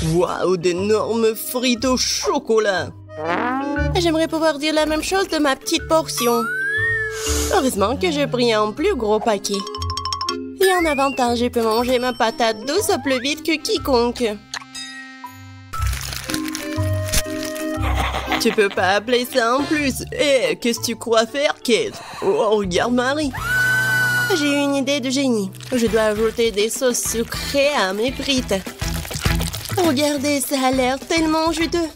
Waouh, d'énormes frites au chocolat. J'aimerais pouvoir dire la même chose de ma petite portion. Heureusement que j'ai pris un plus gros paquet. Et en avantage, je peux manger ma patate douce plus vite que quiconque. Tu peux pas appeler ça en plus. Eh, qu'est-ce que tu crois faire, Kate? Oh, regarde Marie. J'ai eu une idée de génie. Je dois ajouter des sauces sucrées à mes frites. Regardez, ça a l'air tellement juteux.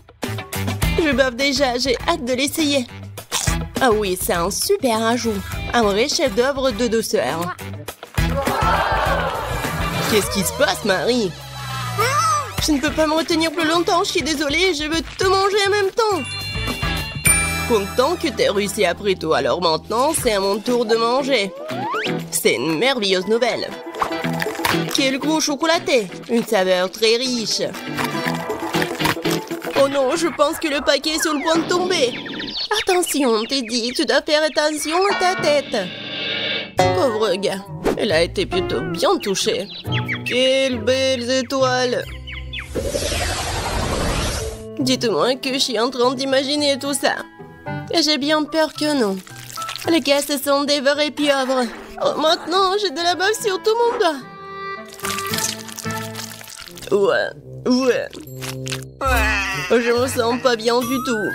Je bave déjà, j'ai hâte de l'essayer. Ah oui, c'est un super ajout. Un vrai chef-d'œuvre de douceur. Qu'est-ce qui se passe, Marie? Je ne peux pas me retenir plus longtemps, je suis désolée, je veux tout manger en même temps. Content que t'aies réussi après tout, alors maintenant, c'est à mon tour de manger. C'est une merveilleuse nouvelle. Quel gros chocolaté! Une saveur très riche. Oh non, je pense que le paquet est sur le point de tomber. Attention, t'es dit, tu dois faire attention à ta tête. Pauvre gars, elle a été plutôt bien touchée. Quelles belles étoiles! Dites-moi que je suis en train d'imaginer tout ça. J'ai bien peur que non. Les gars, ce sont des vrais pieuvres. Oh, maintenant, j'ai de la bave sur tout mon doigt. Ouais. Je me sens pas bien du tout.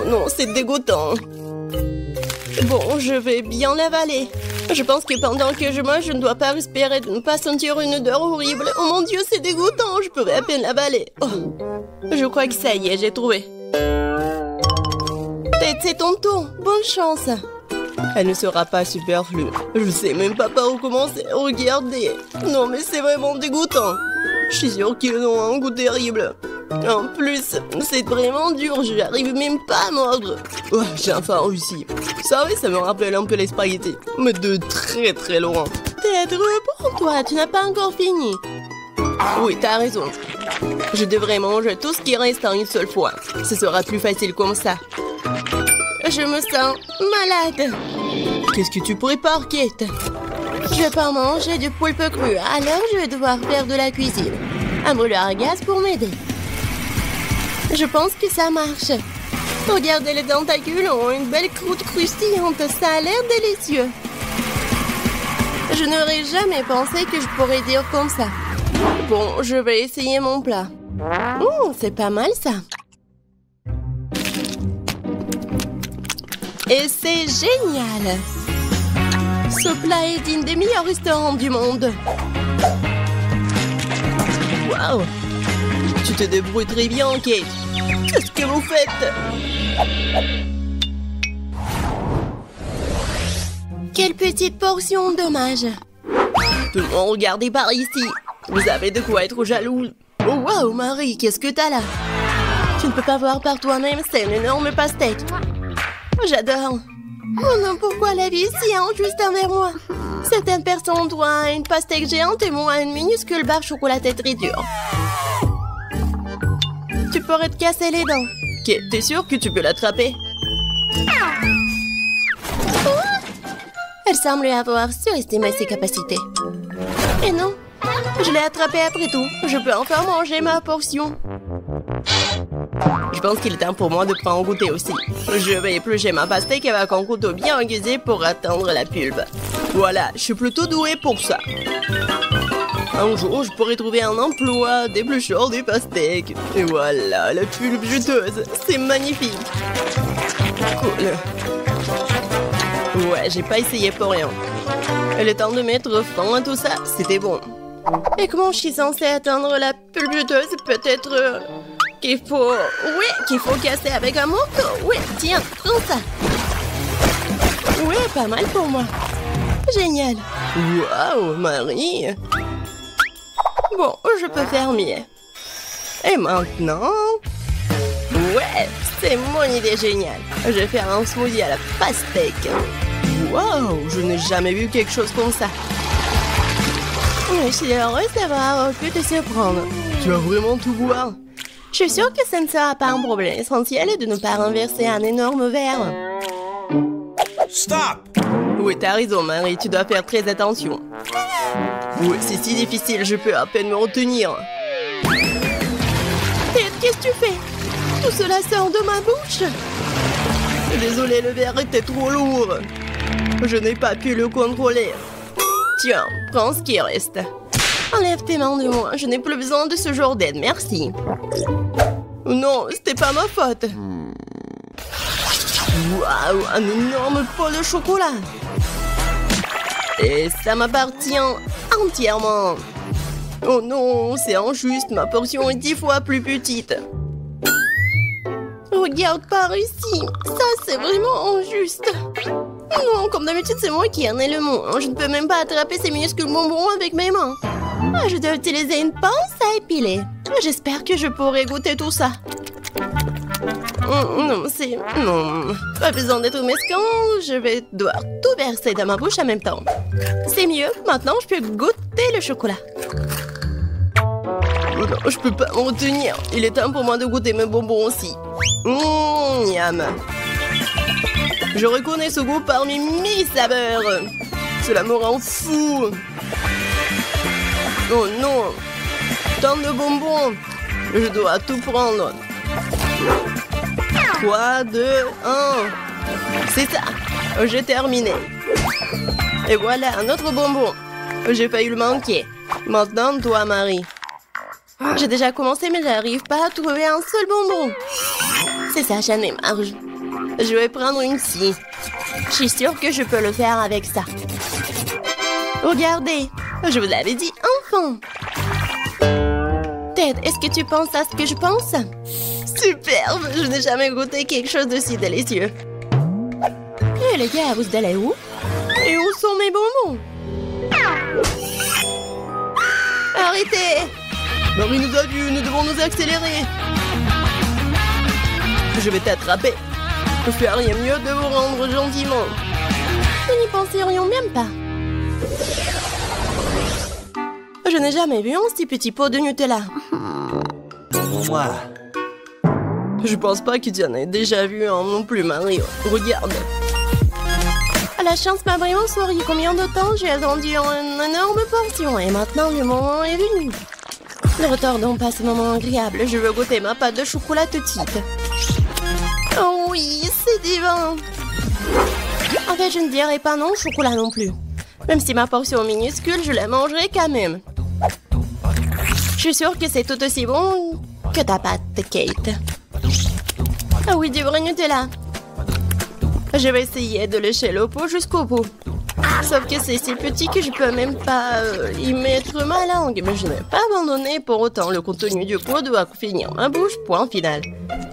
Non, c'est dégoûtant. Bon, je vais bien l'avaler. Je pense que pendant que je mange, je ne dois pas respirer, de ne pas sentir une odeur horrible. Oh mon Dieu, c'est dégoûtant, je pourrais à peine l'avaler. Oh. Je crois que ça y est, j'ai trouvé. Tête, c'est ton tour. Bonne chance. Elle ne sera pas superflue. Je sais même pas par où commencer. Regardez. Non, mais c'est vraiment dégoûtant. Je suis sûre qu'ils ont un goût terrible. En plus, c'est vraiment dur. Je n'arrive même pas à mordre. Oh, j'ai enfin réussi. Ça, oui, ça me rappelle un peu les spaghettis. Mais de très très loin. Tête, reprends-toi. Tu n'as pas encore fini. Oui, t'as raison. Je devrais manger tout ce qui reste en une seule fois. Ce sera plus facile comme ça. Je me sens malade. Qu'est-ce que tu prépares, Kate? Je vais pas manger du poulpe cru, alors je vais devoir faire de la cuisine. Un brûleur à gaz pour m'aider. Je pense que ça marche. Regardez, les tentacules ont une belle croûte croustillante. Ça a l'air délicieux. Je n'aurais jamais pensé que je pourrais dire comme ça. Bon, je vais essayer mon plat. C'est pas mal ça. Et c'est génial! Ce plat est digne des meilleurs restaurants du monde. Waouh! Tu te débrouilles très bien, Kate. Qu'est-ce que vous faites? Quelle petite portion, dommage. Tout le monde, regardez par ici. Vous avez de quoi être jaloux. Oh, waouh, Marie, qu'est-ce que t'as là? Tu ne peux pas voir par toi-même, c'est une énorme pastèque. J'adore. Oh non, pourquoi la vie est si injuste envers moi? Certaines personnes ont une pastèque géante et moi une minuscule barre chocolatée très dure. Tu pourrais te casser les dents. Ok, t'es sûr que tu peux l'attraper? Elle semble avoir surestimé ses capacités. Et non, je l'ai attrapée après tout. Je peux encore manger ma portion. Je pense qu'il est temps pour moi de prendre goûter aussi. Je vais éplucher ma pastèque avec un couteau bien aiguisé pour atteindre la pulpe. Voilà, je suis plutôt douée pour ça. Un jour, je pourrais trouver un emploi d'éplucheur des pastèques. Et voilà, la pulpe juteuse. C'est magnifique. Cool. Ouais, j'ai pas essayé pour rien. Il est temps de mettre fin à tout ça. C'était bon. Et comment je suis censée atteindre la pulpe juteuse? Peut-être... qu'il faut... Oui, qu'il faut casser avec un morceau. Oui, tiens, prends ça. Oui, pas mal pour moi. Génial. Waouh, Marie. Bon, je peux faire mieux. Et maintenant... Ouais, c'est mon idée géniale. Je vais faire un smoothie à la pastèque. Waouh, je n'ai jamais vu quelque chose comme ça. Je suis heureuse d'avoir pu te surprendre. Tu vas vraiment tout boire? Je suis sûre que ce ne sera pas un problème. L'essentiel est de ne pas renverser un énorme verre. Stop! Oui, t'as raison, Marie, tu dois faire très attention. Oui, c'est si difficile, je peux à peine me retenir. Ted, qu'est-ce que tu fais? Tout cela sort de ma bouche. Désolé, le verre était trop lourd. Je n'ai pas pu le contrôler. Tiens, prends ce qui reste. Enlève tes mains de moi, je n'ai plus besoin de ce genre d'aide, merci. Non, c'était pas ma faute. Waouh, un énorme pot de chocolat. Et ça m'appartient entièrement. Oh non, c'est injuste, ma portion est 10 fois plus petite. Regarde par ici, ça c'est vraiment injuste. Non, comme d'habitude c'est moi qui en ai le mot. Je ne peux même pas attraper ces minuscules bonbons avec mes mains. Je dois utiliser une pince à épiler. J'espère que je pourrai goûter tout ça. Non, c'est... Non, pas besoin d'être mesquin, je vais devoir tout verser dans ma bouche en même temps. C'est mieux, maintenant je peux goûter le chocolat. Non, je peux pas m'en retenir. Il est temps pour moi de goûter mes bonbons aussi. Miam. Je reconnais ce goût parmi 1000 saveurs. Cela me rend fou. Oh non. Tant de bonbons. Je dois tout prendre. 3, 2, 1. C'est ça. J'ai terminé. Et voilà, un autre bonbon. J'ai failli le manquer. Maintenant, toi, Marie. J'ai déjà commencé, mais j'arrive pas à trouver un seul bonbon. C'est ça, j'en ai marre. Je vais prendre une scie. Je suis sûre que je peux le faire avec ça. Regardez, je vous l'avais dit, enfin. Ted, est-ce que tu penses à ce que je pense? Superbe, je n'ai jamais goûté quelque chose de si délicieux. Et les gars, vous allez où? Et où sont mes bonbons? Arrêtez! Marie nous a vus, nous devons nous accélérer. Je vais t'attraper. Je fais rien mieux de vous rendre gentiment. Nous n'y penserions même pas. Je n'ai jamais vu un si petit pot de Nutella. Moi. Je pense pas que tu en aies déjà vu un non plus, Marie. Regarde. La chance m'a vraiment souri. Combien de temps j'ai attendu une énorme portion et maintenant le moment est venu. Ne retardons pas ce moment agréable. Je veux goûter ma pâte de chocolat tout de suite. Oh oui, c'est divin. En fait, je ne dirais pas non au chocolat non plus. Même si ma portion est minuscule, je la mangerai quand même. Je suis sûre que c'est tout aussi bon que ta pâte, Kate. Ah oui, du vrai Nutella. Je vais essayer de lécher le pot jusqu'au bout. Sauf que c'est si petit que je peux même pas y mettre ma langue. Mais je n'ai pas abandonné pour autant. Le contenu du pot doit finir ma bouche, point final.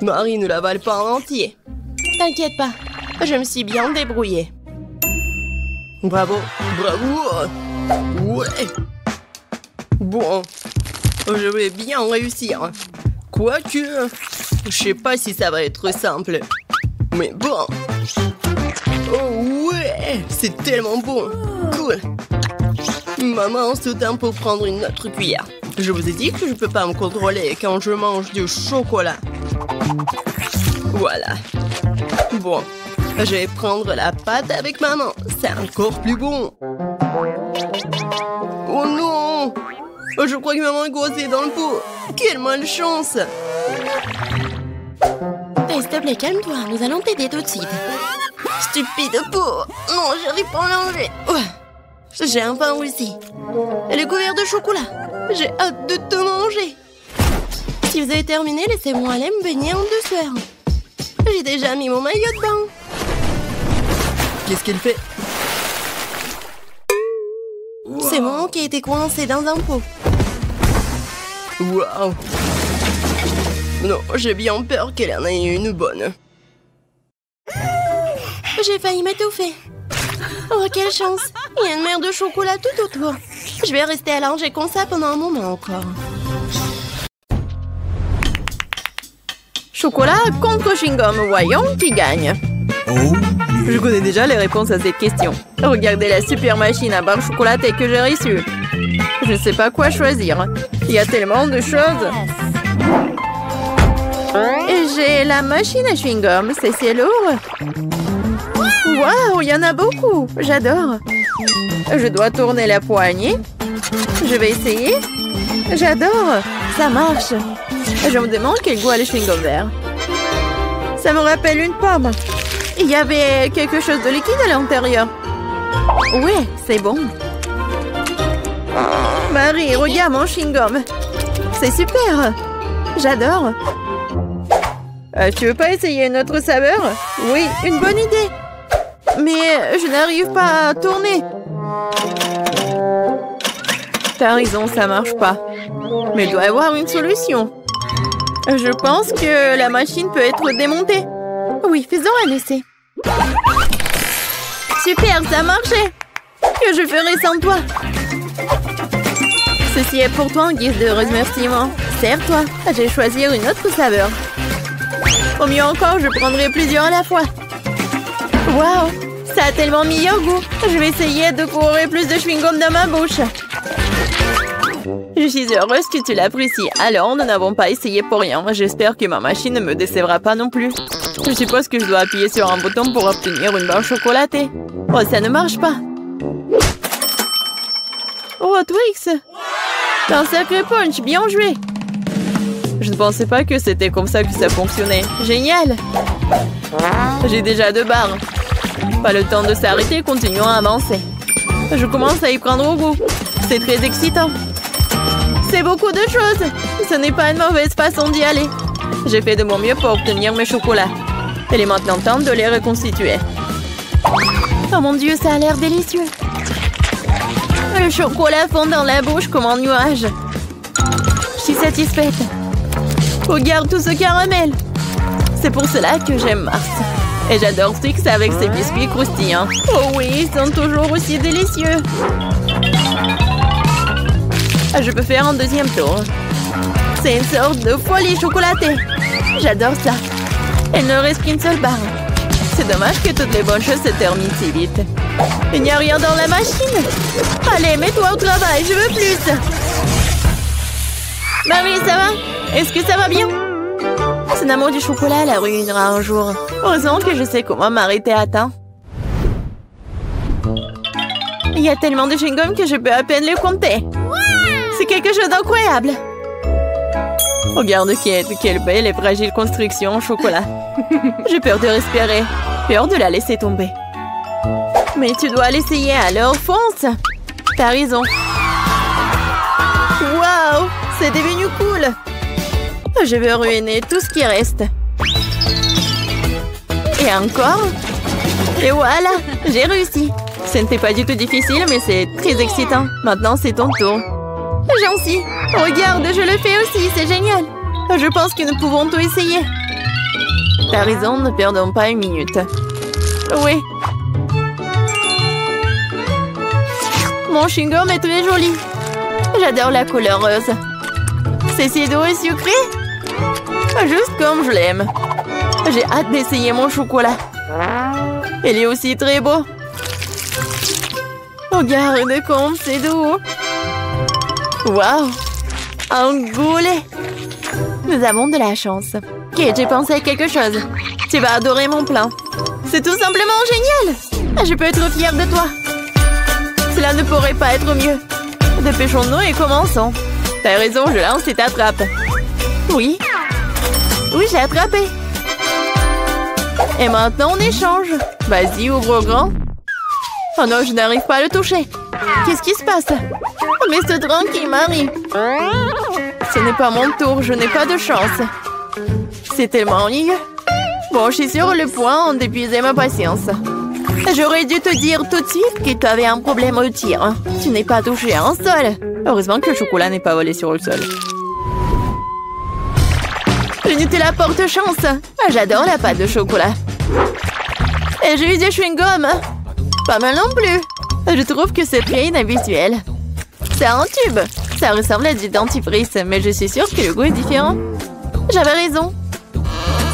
Marie ne l'avale pas en entier. T'inquiète pas, je me suis bien débrouillée. Bravo, bravo. Ouais. Bon, je vais bien réussir. Quoique, je sais pas si ça va être simple. Mais bon. Oh ouais, c'est tellement bon. Cool. Maman se tient pour prendre une autre cuillère. Je vous ai dit que je peux pas me contrôler quand je mange du chocolat. Voilà. Bon, je vais prendre la pâte avec maman. C'est encore plus bon. Oh non! Je crois que maman est coincée dans le pot. Quelle malchance! Hey, s'il te plaît, calme-toi. Nous allons t'aider tout de suite. Stupide pot! Non, j'arrive pas à l'enlever. J'ai enfin réussi. Elle est couverte de chocolat. J'ai hâte de te manger. Si vous avez terminé, laissez-moi aller me baigner en douceur. J'ai déjà mis mon maillot de bain. Qu'est-ce qu'elle fait? C'est moi qui ai été coincée dans un pot. Waouh! Non, j'ai bien peur qu'elle en ait une bonne. J'ai failli m'étouffer. Oh, quelle chance! Il y a une mer de chocolat tout autour. Je vais rester allongée comme ça pendant un moment encore. Chocolat contre chewing-gum. Voyons qui gagne. Oh. Je connais déjà les réponses à cette question. Regardez la super machine à barre chocolatée que j'ai reçue. Je ne sais pas quoi choisir. Il y a tellement de choses. Et j'ai la machine à chewing-gum. C'est si lourd. Waouh, il y en a beaucoup. J'adore. Je dois tourner la poignée. Je vais essayer. J'adore. Ça marche. Je me demande quel goût a le chewing-gum vert. Ça me rappelle une pomme. Il y avait quelque chose de liquide à l'intérieur. Ouais, c'est bon. Marie, regarde mon chewing-gum. C'est super. J'adore. Tu veux pas essayer une autre saveur? Oui, une bonne idée. Mais je n'arrive pas à tourner. T'as raison, ça marche pas. Mais il doit y avoir une solution. Je pense que la machine peut être démontée. Oui, faisons un essai. Super, ça a marché. Que je ferai sans toi? Ceci est pour toi en guise de remerciement. Serre-toi. Je vais choisir une autre saveur. Au mieux encore, je prendrai plusieurs à la fois. Waouh, ça a tellement meilleur goût. Je vais essayer de courir plus de chewing-gum dans ma bouche. Je suis heureuse que tu l'apprécies. Alors, nous n'avons pas essayé pour rien. J'espère que ma machine ne me décevra pas non plus. Je suppose que je dois appuyer sur un bouton pour obtenir une barre chocolatée. Oh, ça ne marche pas. Oh, Twix! Un sacré punch, bien joué! Je ne pensais pas que c'était comme ça que ça fonctionnait. Génial! J'ai déjà 2 barres. Pas le temps de s'arrêter, continuons à avancer. Je commence à y prendre au goût. C'est très excitant. C'est beaucoup de choses. Ce n'est pas une mauvaise façon d'y aller. J'ai fait de mon mieux pour obtenir mes chocolats. Il est maintenant temps de les reconstituer. Oh mon Dieu, ça a l'air délicieux. Le chocolat fond dans la bouche comme un nuage. Je suis satisfaite. Regarde tout ce caramel. C'est pour cela que j'aime Mars. Et j'adore Twix avec ses biscuits croustillants. Oh oui, ils sont toujours aussi délicieux. Je peux faire un deuxième tour. C'est une sorte de folie chocolatée. J'adore ça. Il ne reste qu'une seule barre. C'est dommage que toutes les bonnes choses se terminent si vite. Il n'y a rien dans la machine. Allez, mets-toi au travail, je veux plus. Marie, ça va? Est-ce que ça va bien? Son amour du chocolat la ruinera un jour. Heureusement que je sais comment m'arrêter à temps. Il y a tellement de chewing-gum que je peux à peine les compter. C'est quelque chose d'incroyable. Regarde quelle belle et fragile construction en chocolat. J'ai peur de respirer. Peur de la laisser tomber. Mais tu dois l'essayer, alors fonce. T'as raison. Waouh, c'est devenu cool. Je vais ruiner tout ce qui reste. Et encore. Et voilà, j'ai réussi. Ce n'était pas du tout difficile, mais c'est très excitant. Maintenant, c'est ton tour. Gentil. Regarde, je le fais aussi, c'est génial. Je pense que nous pouvons tout essayer. T'as raison, ne perdons pas une minute. Oui. Mon chewing-gum est très joli. J'adore la couleur rose. C'est si doux et sucré. Juste comme je l'aime. J'ai hâte d'essayer mon chocolat. Il est aussi très beau. Regarde comme c'est doux. Waouh! Un goulet! Nous avons de la chance. Ok, j'ai pensé à quelque chose. Tu vas adorer mon plan. C'est tout simplement génial! Je peux être fière de toi. Cela ne pourrait pas être mieux. Dépêchons-nous et commençons. T'as raison, je lance et t'attrape. Oui. Oui, j'ai attrapé. Et maintenant, on échange. Vas-y, ouvre grand. Oh non, je n'arrive pas à le toucher. Qu'est-ce qui se passe? Mais c'est tranquille, Marie. Ce n'est pas mon tour, je n'ai pas de chance. C'est tellement ennuyeux. Bon, je suis sur le point d'épuiser ma patience. J'aurais dû te dire tout de suite que tu avais un problème au tir. Tu n'es pas touché à un sol. Heureusement que le chocolat n'est pas volé sur le sol. Je ne te la porte chance. J'adore la pâte de chocolat. Et j'ai eu des chewing-gum. Pas mal non plus. Je trouve que c'est très inhabituel. C'est un tube. Ça ressemble à du dentifrice, mais je suis sûre que le goût est différent. J'avais raison.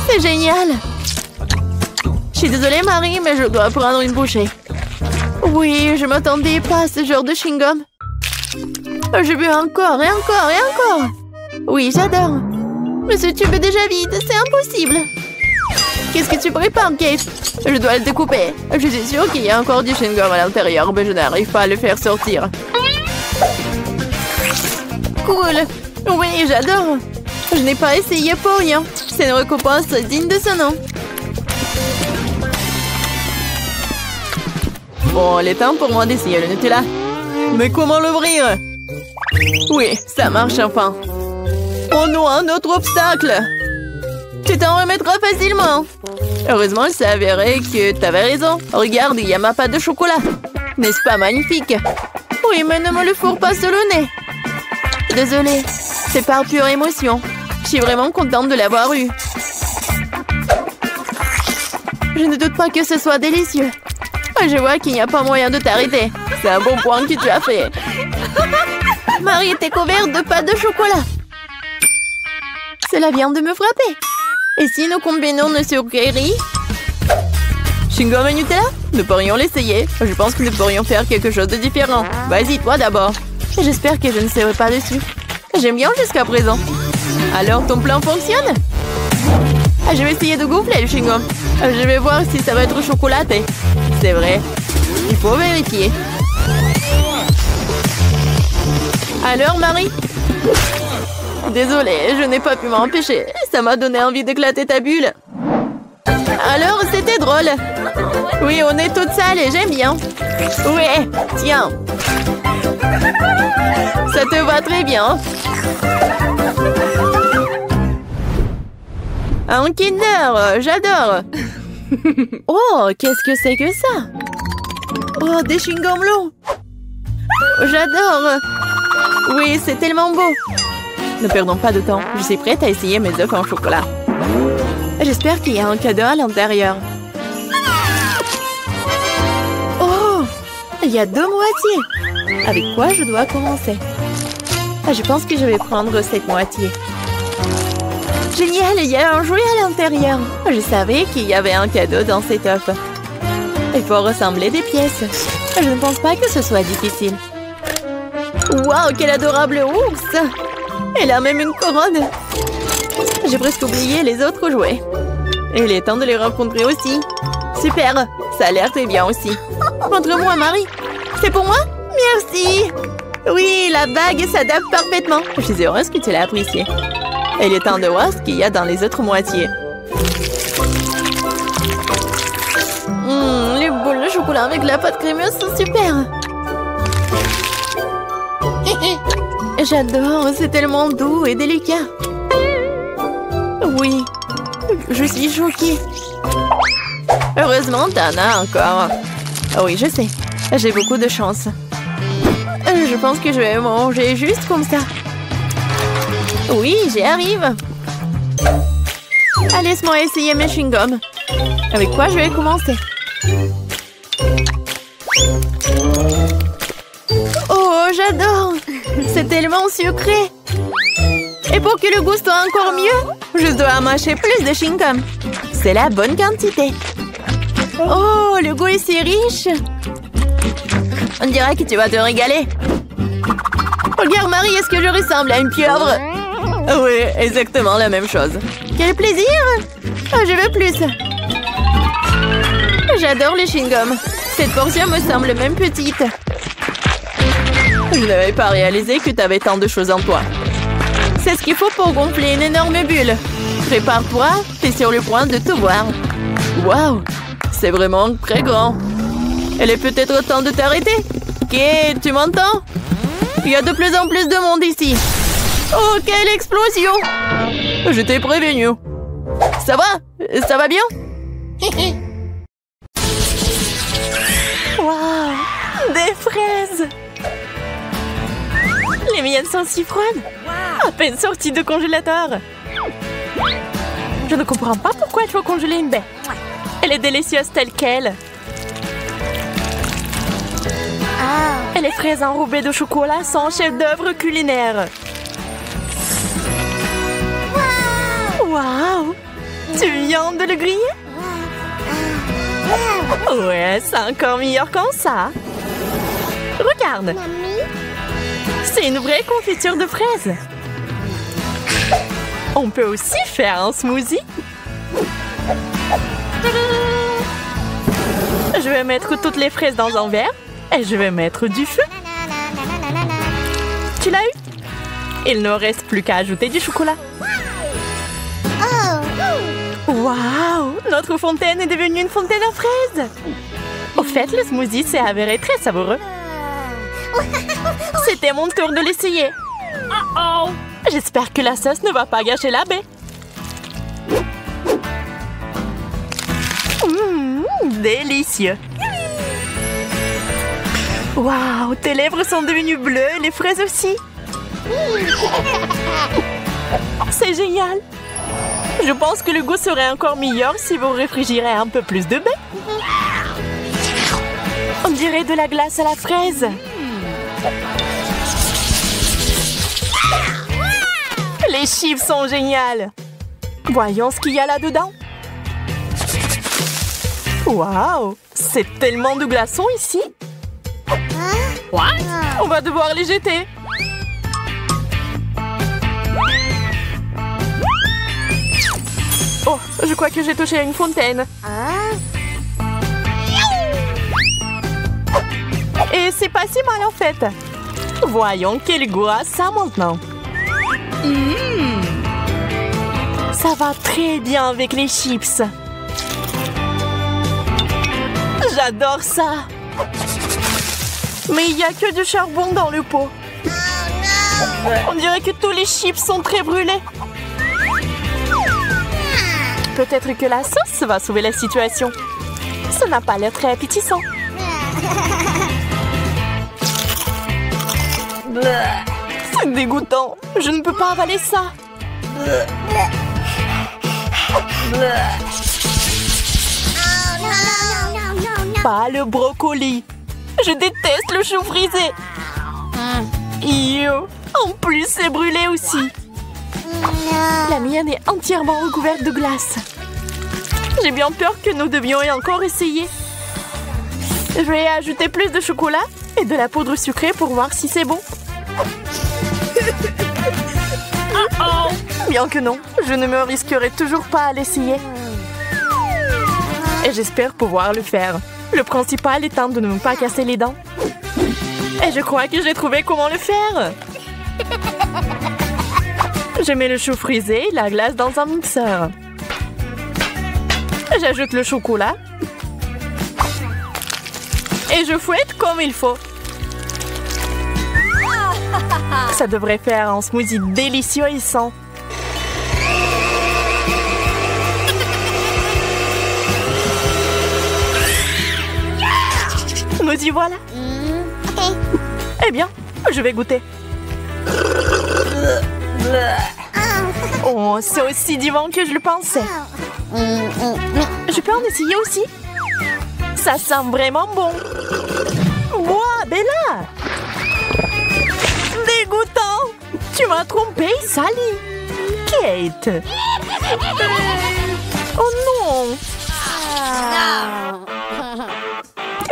C'est génial. Je suis désolée, Marie, mais je dois prendre une bouchée. Oui, je m'attendais pas à ce genre de chewing-gum. Je veux encore et encore et encore. Oui, j'adore. Mais ce tube est déjà vide, c'est impossible. Qu'est-ce que tu prépares, Kate? Je dois le découper. Je suis sûre qu'il y a encore du chewing-gum à l'intérieur, mais je n'arrive pas à le faire sortir. Cool. Oui, j'adore. Je n'ai pas essayé pour rien. C'est une récompense digne de ce nom. Bon, il est temps pour moi d'essayer le Nutella. Mais comment l'ouvrir? Oui, ça marche enfin. Oh non, un autre obstacle. Tu t'en remettras facilement. Heureusement, il s'est avéré que t'avais raison. Regarde, il y a ma pâte de chocolat. N'est-ce pas magnifique? Oui, mais ne me le fourre pas sur le nez. Désolée, c'est par pure émotion. Je suis vraiment contente de l'avoir eu. Je ne doute pas que ce soit délicieux. Je vois qu'il n'y a pas moyen de t'arrêter. C'est un bon point que tu as fait. Marie était couverte de pâte de chocolat. Cela vient de me frapper. Et si nous combinons nos sucreries? Chewing-gum et Nutella? Nous pourrions l'essayer. Je pense que nous pourrions faire quelque chose de différent. Vas-y, toi d'abord. J'espère que je ne serai pas dessus. J'aime bien jusqu'à présent. Alors, ton plan fonctionne? Je vais essayer de gonfler le chewing-gum. Je vais voir si ça va être chocolaté. C'est vrai. Il faut vérifier. Alors, Marie? Désolée, je n'ai pas pu m'empêcher. Ça m'a donné envie d'éclater ta bulle. Alors, c'était drôle. Oui, on est toutes sales et j'aime bien. Ouais, tiens. Ça te va très bien. Un Kinder, j'adore. Oh, qu'est-ce que c'est que ça? Oh, des chewing-gums longs. J'adore. Oui, c'est tellement beau. Ne perdons pas de temps. Je suis prête à essayer mes œufs en chocolat. J'espère qu'il y a un cadeau à l'intérieur. Oh, il y a 2 moitiés. Avec quoi je dois commencer? Je pense que je vais prendre cette moitié. Génial, il y a un jouet à l'intérieur. Je savais qu'il y avait un cadeau dans cet œuf. Il faut ressembler des pièces. Je ne pense pas que ce soit difficile. Waouh, quel adorable ours! Elle a même une couronne. J'ai presque oublié les autres jouets. Il est temps de les rencontrer aussi. Super, ça a l'air très bien aussi. Montre-moi, Marie. C'est pour moi? Merci. Oui, la bague s'adapte parfaitement. Je suis heureuse que tu l'aies appréciée. Il est temps de voir ce qu'il y a dans les autres moitiés. Les boules de chocolat avec la pâte crémeuse sont super. J'adore, c'est tellement doux et délicat. Oui, je suis choquée. Heureusement, t'en as encore. Oui, je sais, j'ai beaucoup de chance. Je pense que je vais manger juste comme ça. Oui, j'y arrive. Allez, laisse-moi essayer mes chewing-gums. Avec quoi je vais commencer? Oh, j'adore! C'est tellement sucré! Et pour que le goût soit encore mieux, je dois mâcher plus de chewing-gum. C'est la bonne quantité. Oh, le goût est si riche! On dirait que tu vas te régaler. Regarde, Marie, est-ce que je ressemble à une pieuvre? Oui, exactement la même chose. Quel plaisir! Oh, je veux plus. J'adore les chewing-gums. Cette portion me semble même petite. Je n'avais pas réalisé que tu avais tant de choses en toi. C'est ce qu'il faut pour gonfler une énorme bulle. Prépare-toi, t'es sur le point de tout voir. Waouh, c'est vraiment très grand. Il est peut-être temps de t'arrêter. Ok, tu m'entends? Il y a de plus en plus de monde ici. Oh, quelle explosion! Je t'ai prévenu. Ça va? Ça va bien? Waouh! Des fraises! Les miennes sont si froides. À peine sorties de congélateur. Je ne comprends pas pourquoi il faut congeler une baie. Elle est délicieuse telle qu'elle. Et les fraises enrobées de chocolat sont un chef-d'œuvre culinaire. Waouh! Tu viens de le griller? Ouais, c'est encore meilleur qu'en ça. Regarde. C'est une vraie confiture de fraises. On peut aussi faire un smoothie. Je vais mettre toutes les fraises dans un verre et je vais mettre du feu. Tu l'as eu? Il ne reste plus qu'à ajouter du chocolat. Waouh! Notre fontaine est devenue une fontaine à fraises! Au fait, le smoothie s'est avéré très savoureux. C'était mon tour de l'essayer. J'espère que la sauce ne va pas gâcher la baie. Délicieux! Waouh! Tes lèvres sont devenues bleues, les fraises aussi! C'est génial! Je pense que le goût serait encore meilleur si vous réfrigérez un peu plus de baie. On dirait de la glace à la fraise. Les chips sont géniales. Voyons ce qu'il y a là-dedans. Waouh! C'est tellement de glaçons ici. On va devoir les jeter. Oh, je crois que j'ai touché à une fontaine. Et c'est pas si mal en fait. Voyons quel goût a ça maintenant. Ça va très bien avec les chips. J'adore ça. Mais il n'y a que du charbon dans le pot. On dirait que tous les chips sont très brûlés. Peut-être que la sauce va sauver la situation. Ça n'a pas l'air très appétissant. C'est dégoûtant. Je ne peux pas avaler ça. Pas le brocoli. Je déteste le chou frisé. En plus, c'est brûlé aussi. La mienne est entièrement recouverte de glace. J'ai bien peur que nous devions encore essayer. Je vais ajouter plus de chocolat et de la poudre sucrée pour voir si c'est bon. Bien que non, je ne me risquerai toujours pas à l'essayer. Et j'espère pouvoir le faire. Le principal étant de ne pas casser les dents. Et je crois que j'ai trouvé comment le faire. Je mets le chou frisé et la glace dans un mixeur. J'ajoute le chocolat. Et je fouette comme il faut. Ça devrait faire un smoothie délicieux et sain. Nous y voilà. Eh bien, je vais goûter. Oh, c'est aussi divin que je le pensais. Je peux en essayer aussi. Ça sent vraiment bon. Wow, Bella! Dégoûtant! Tu m'as trompé, Sally. Kate! Oh non!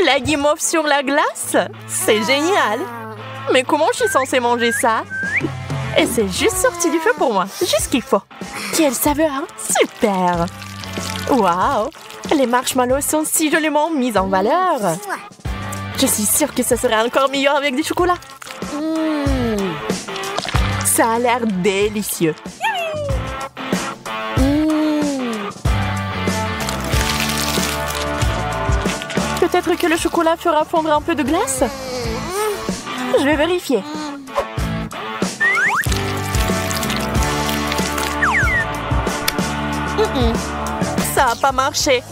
La guimauve sur la glace? C'est génial! Mais comment je suis censée manger ça? Et c'est juste sorti du feu pour moi. Juste ce qu'il faut. Quelle saveur! Super! Waouh! Les marshmallows sont si joliment mis en valeur. Je suis sûre que ça serait encore meilleur avec du chocolat. Ça a l'air délicieux. Peut-être que le chocolat fera fondre un peu de glace? Je vais vérifier. Ça n'a pas marché.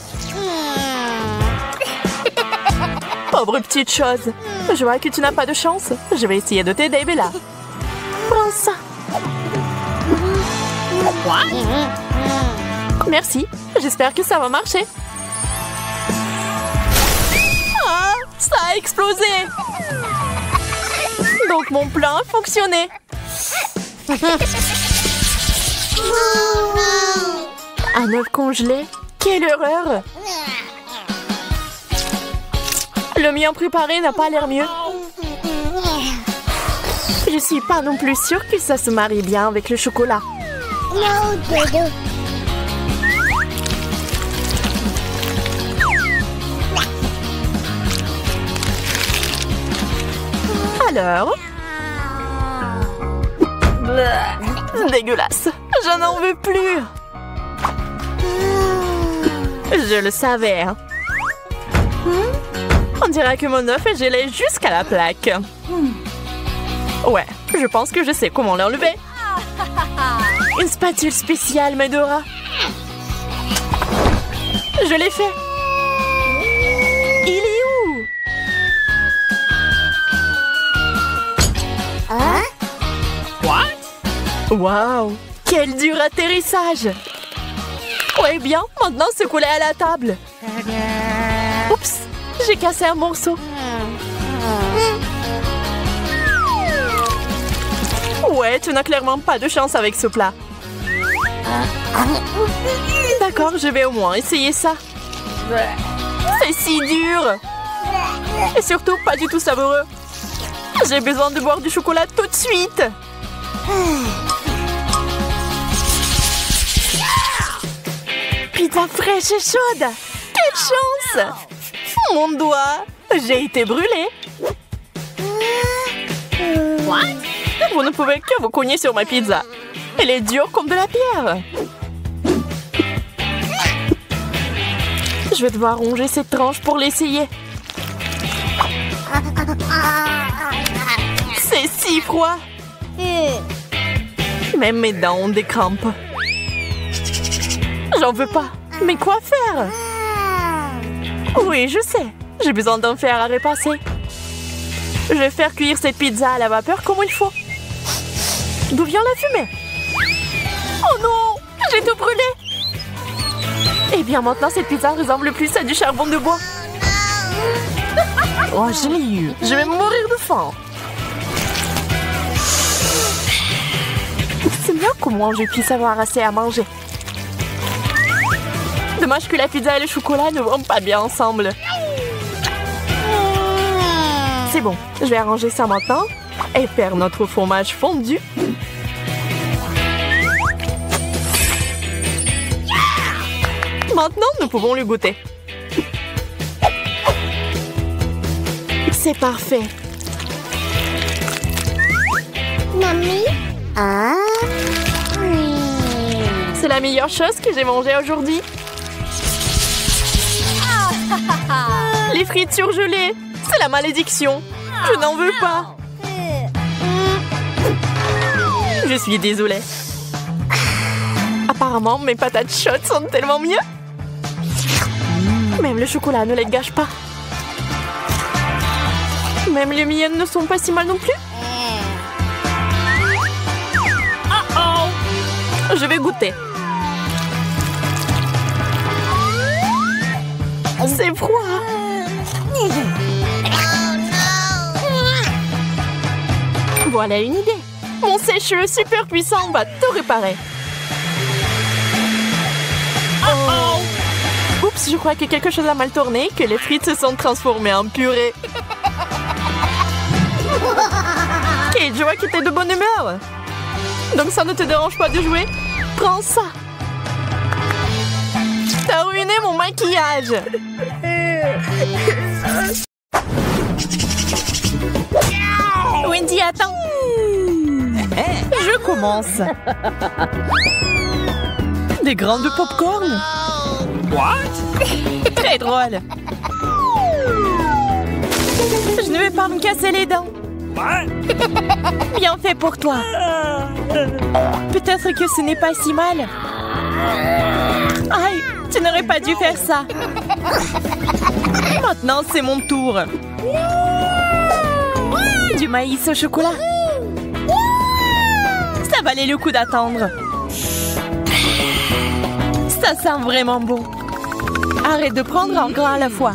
Pauvre petite chose. Je vois que tu n'as pas de chance. Je vais essayer de t'aider, Bella. Prends ça. Merci. J'espère que ça va marcher. Ah, ça a explosé. Donc mon plan a fonctionné. Un œuf congelé? Quelle horreur! Le mien préparé n'a pas l'air mieux. Je suis pas non plus sûre que ça se marie bien avec le chocolat. Alors? Dégueulasse. Je n'en veux plus. Je le savais. On dirait que mon œuf est gelé jusqu'à la plaque. Ouais, je pense que je sais comment l'enlever. Une spatule spéciale m'aidera. Je l'ai fait. Il est où? Waouh, quel dur atterrissage! Ouais, bien, maintenant se couler à la table. Oups, j'ai cassé un morceau. Ouais, tu n'as clairement pas de chance avec ce plat. D'accord, je vais au moins essayer ça. C'est si dur! Et surtout, pas du tout savoureux. J'ai besoin de boire du chocolat tout de suite. Pizza fraîche et chaude! Quelle chance! Mon doigt! J'ai été brûlée! Vous ne pouvez que vous cogner sur ma pizza. Elle est dure comme de la pierre. Je vais devoir ronger cette tranche pour l'essayer. C'est si froid! Même mes dents ont des crampes. J'en veux pas. Mais quoi faire? Oui, je sais. J'ai besoin d'un fer à repasser. Je vais faire cuire cette pizza à la vapeur comme il faut. D'où vient la fumée? Oh non! J'ai tout brûlé! Eh bien, maintenant, cette pizza ressemble plus à du charbon de bois. Oh, je l'ai eu. Je vais mourir de faim. C'est bien qu'au moins je puisse avoir assez à manger. Dommage que la pizza et le chocolat ne vont pas bien ensemble. C'est bon, je vais arranger ça maintenant et faire notre fromage fondu. Maintenant, nous pouvons le goûter. C'est parfait. Mamie? C'est la meilleure chose que j'ai mangée aujourd'hui. Les frites surgelées, c'est la malédiction. Je n'en veux pas. Je suis désolée. Apparemment, mes patates chaudes sont tellement mieux. Même le chocolat ne les gâche pas. Même les miennes ne sont pas si mal non plus. Je vais goûter. C'est froid. Voilà une idée. Mon sèche-cheveux super puissant va tout réparer. Oups, je crois que quelque chose a mal tourné et que les frites se sont transformées en purée. Kate, je vois que t'es de bonne humeur. Donc ça ne te dérange pas de jouer? Prends ça. T'as ruiné mon maquillage. Wendy, attends. Je commence. Des grains de popcorn. What? Très drôle. Je ne vais pas me casser les dents. Bien fait pour toi. Peut-être que ce n'est pas si mal. Aïe, tu n'aurais pas dû faire ça. Maintenant, c'est mon tour. Du maïs au chocolat. Ça valait le coup d'attendre. Ça sent vraiment bon. Arrête de prendre un grain à la fois.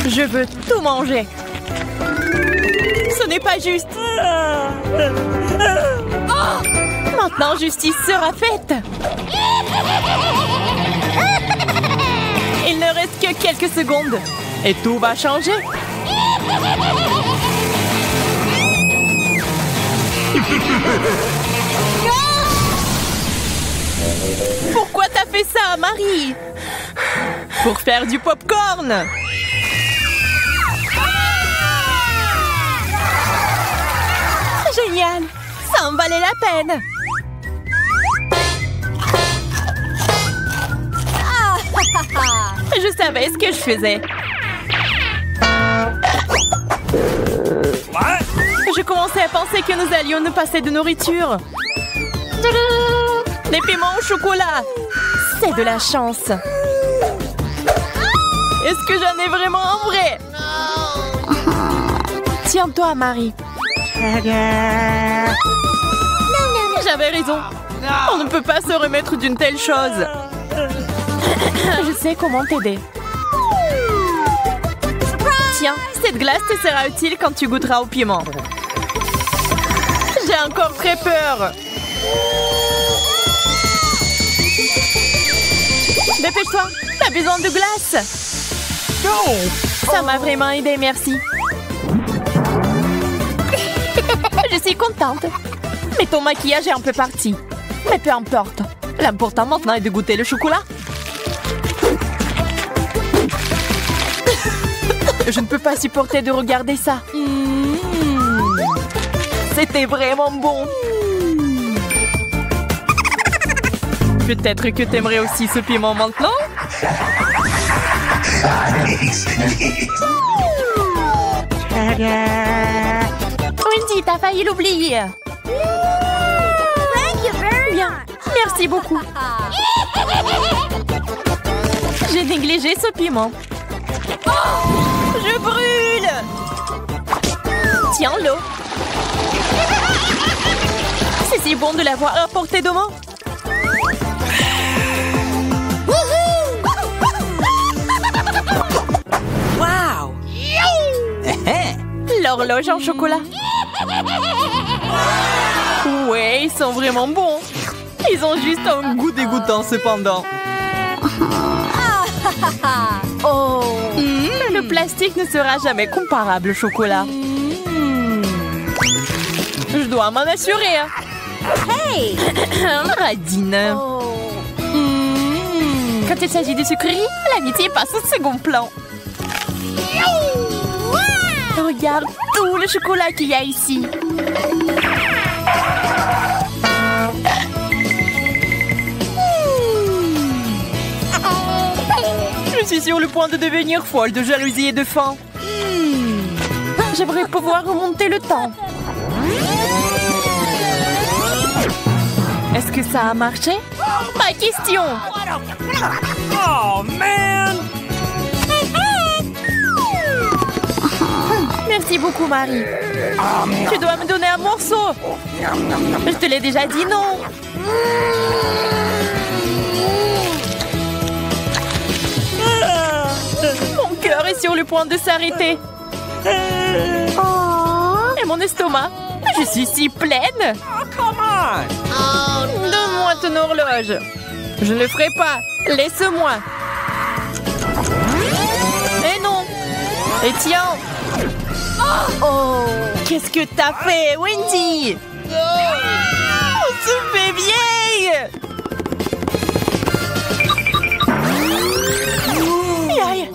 Je veux tout manger. Ce n'est pas juste. Maintenant, justice sera faite. Il ne reste que quelques secondes. Et tout va changer. Pourquoi t'as fait ça, Marie? Pour faire du popcorn. génial! Ça en valait la peine! Je savais ce que je faisais. Je commençais à penser que nous allions nous passer de nourriture. Des piments au chocolat. C'est de la chance. Est-ce que j'en ai vraiment un vrai? Tiens-toi, Marie. J'avais raison. On ne peut pas se remettre d'une telle chose. Je sais comment t'aider. Tiens, cette glace te sera utile quand tu goûteras au piment. J'ai encore très peur. Dépêche-toi, t'as besoin de glace. Ça m'a vraiment aidé, merci. Je suis contente. Mais ton maquillage est un peu parti. Mais peu importe. L'important maintenant est de goûter le chocolat. Je ne peux pas supporter de regarder ça. C'était vraiment bon. Peut-être que t'aimerais aussi ce piment maintenant? Wendy, t'as failli l'oublier. Bien, merci beaucoup. J'ai négligé ce piment. Je brûle! Tiens l'eau. C'est si bon de l'avoir à portée de main. Wow! L'horloge en chocolat. Ouais, ils sont vraiment bons. Ils ont juste un goût dégoûtant cependant. Oh! Le plastique ne sera jamais comparable au chocolat. Je dois m'en assurer. Hey! Radine. Quand il s'agit de sucreries, l'amitié passe au second plan. Regarde tout le chocolat qu'il y a ici. Je suis sur le point de devenir folle de jalousie et de faim. J'aimerais pouvoir remonter le temps. Est-ce que ça a marché? Pas question. Oh, man! Merci beaucoup, Marie. Tu dois me donner un morceau. Je te l'ai déjà dit, non? Mon cœur est sur le point de s'arrêter. Et mon estomac. Je suis si pleine. Donne-moi ton horloge. Je ne le ferai pas. Laisse-moi. Et non. Et tiens. Oh, qu'est-ce que t'as fait, Wendy? On se fait vieille. Aïe,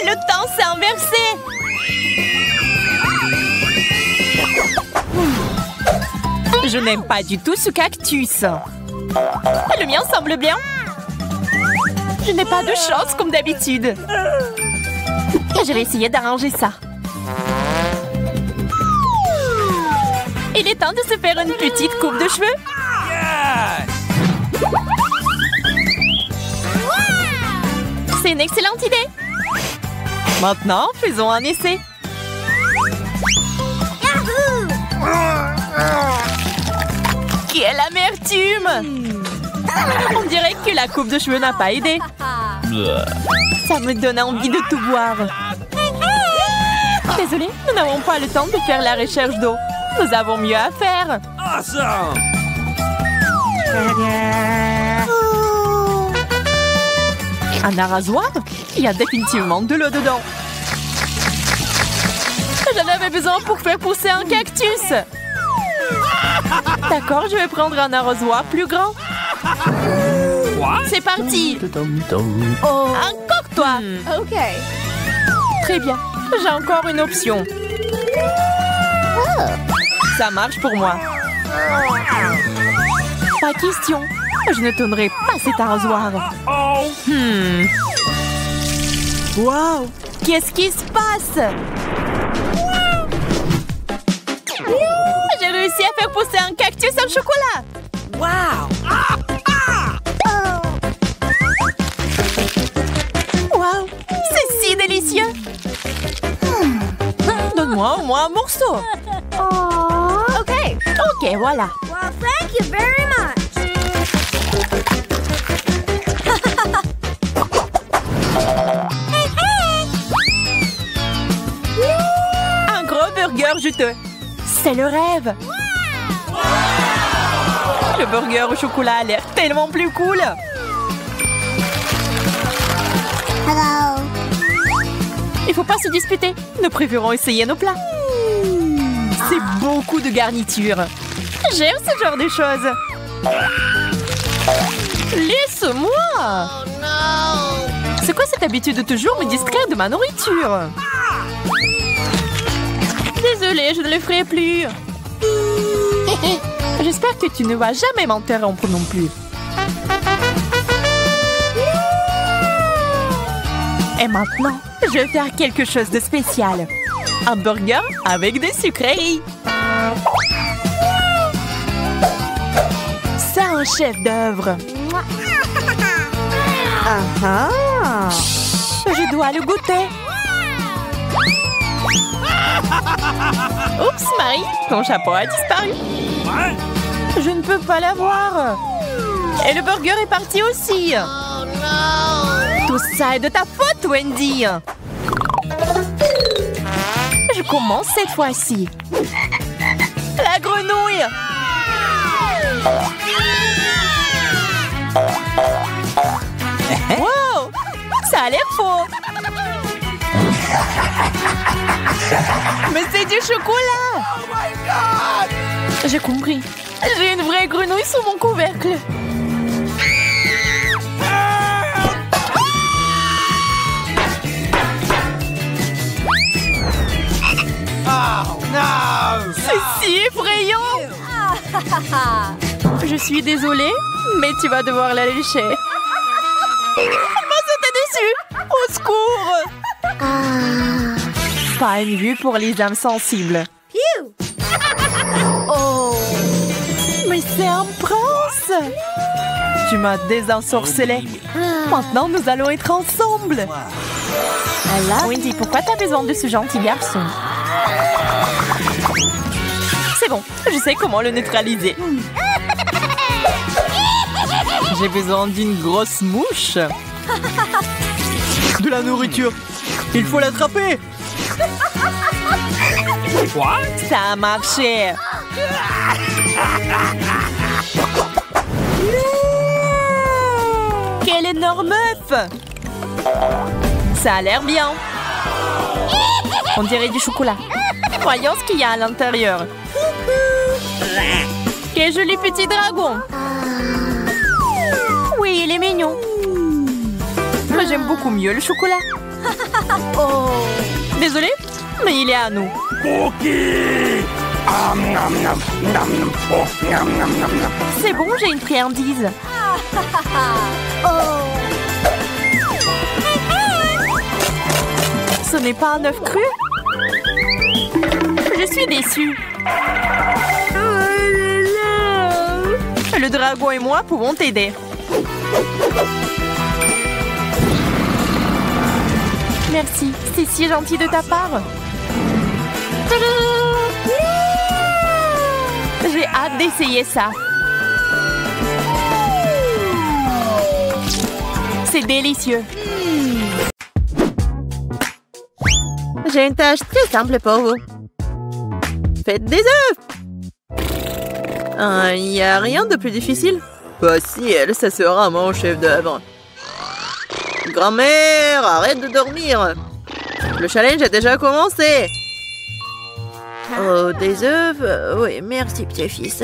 le temps s'est inversé. Je n'aime pas du tout ce cactus. Le mien semble bien. Je n'ai pas de chance comme d'habitude. Je vais essayer d'arranger ça. Il est temps de se faire une petite coupe de cheveux. C'est une excellente idée. Maintenant, faisons un essai. Quelle amertume! On dirait que la coupe de cheveux n'a pas aidé. Ça me donne envie de tout boire. Désolée, nous n'avons pas le temps de faire la recherche d'eau. Nous avons mieux à faire. Awesome! Un arrosoir? Il y a définitivement de l'eau dedans. J'en avais besoin pour faire pousser un cactus. D'accord, je vais prendre un arrosoir plus grand. C'est parti. Oh. Encore toi. Ok. Très bien. J'ai encore une option. Ça marche pour moi. Pas question. Je ne tournerai pas cet arrosoir. Wow! Qu'est-ce qui se passe? J'ai réussi à faire pousser un cactus au chocolat! Wow! Wow! C'est si délicieux! Donne-moi au moins un morceau! Ok, voilà! Well, thank you very much. Un gros burger juteux! C'est le rêve! Le burger au chocolat a l'air tellement plus cool! Hello. Il faut pas se disputer. Nous préférons essayer nos plats. C'est beaucoup de garniture. J'aime ce genre de choses. Laisse-moi. Oh non! C'est quoi cette habitude de toujours me distraire de ma nourriture? Désolée, je ne le ferai plus. J'espère que tu ne vas jamais m'interrompre non plus. Et maintenant, je vais faire quelque chose de spécial. Un burger avec des sucreries. C'est un chef-d'œuvre. Je dois le goûter. Oups, Marie, ton chapeau a disparu. Je ne peux pas l'avoir. Et le burger est parti aussi. Oh non! Tout ça est de ta faute, Wendy. Je commence cette fois-ci. La grenouille. Wow! Ça a l'air faux. Mais c'est du chocolat. Oh my God! J'ai compris. J'ai une vraie grenouille sous mon couvercle. Oh no! C'est si effrayant. Je suis désolée, mais tu vas devoir la lécher. Il m'a sauté dessus. Au secours. Pas une vue pour les âmes sensibles. Oh. Mais c'est un prince. Tu m'as désensorcelé. Maintenant, nous allons être ensemble. Wendy, pourquoi t'as besoin de ce gentil garçon? C'est bon, je sais comment le neutraliser. J'ai besoin d'une grosse mouche. De la nourriture. Il faut l'attraper. Quoi? Ça a marché. Quel énorme œuf! Ça a l'air bien. On dirait du chocolat. Voyons ce qu'il y a à l'intérieur. Quel joli petit dragon! Oui, il est mignon. Mais j'aime beaucoup mieux le chocolat. Oh. Désolée, mais il est à nous. Cookie! C'est bon, j'ai une friandise. Ce n'est pas un œuf cru? Je suis déçue. Le dragon et moi pouvons t'aider. Merci, c'est si gentil de ta part. J'ai hâte d'essayer ça. C'est délicieux. J'ai une tâche très simple pour vous. Faites des œufs! Il n'y a rien de plus difficile? Bah si, elle, ça sera mon chef-d'œuvre. Grand-mère, arrête de dormir! Le challenge a déjà commencé! Oh, des œufs? Oui, merci, petit-fils.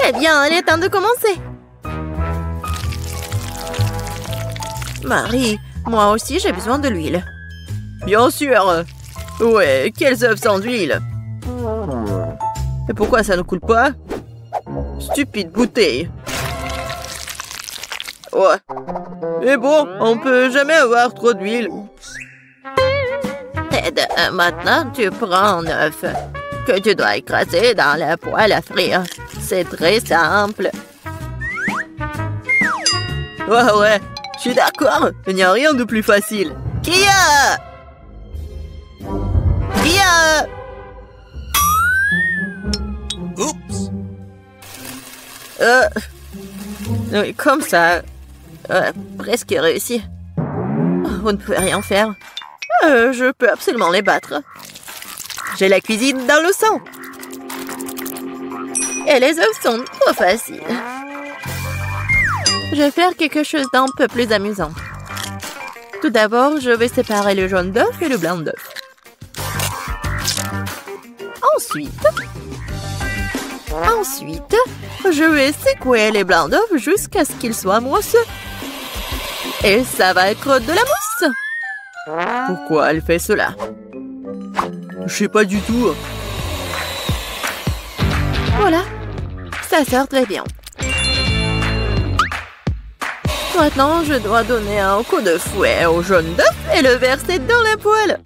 Eh bien, il est temps de commencer! Marie, moi aussi j'ai besoin de l'huile. Bien sûr! Ouais, quels œufs sans huile? Et pourquoi ça ne coule pas? Stupide bouteille. Ouais. Mais bon, on peut jamais avoir trop d'huile. Ted, maintenant tu prends un œuf que tu dois écraser dans la poêle à frire. C'est très simple. Ouais, je suis d'accord. Il n'y a rien de plus facile. Kia! Oups. Oui, comme ça. Presque réussi. Vous ne pouvez rien faire. Je peux absolument les battre. J'ai la cuisine dans le sang. Et les œufs sont trop faciles. Je vais faire quelque chose d'un peu plus amusant. Tout d'abord, je vais séparer le jaune d'œuf et le blanc d'œuf. Ensuite, je vais secouer les blancs d'œuf jusqu'à ce qu'ils soient mousseux. Et ça va être de la mousse. Pourquoi elle fait cela? Je sais pas du tout. Voilà, ça sort très bien. Maintenant, je dois donner un coup de fouet au jaune d'œuf et le verser dans la poêle.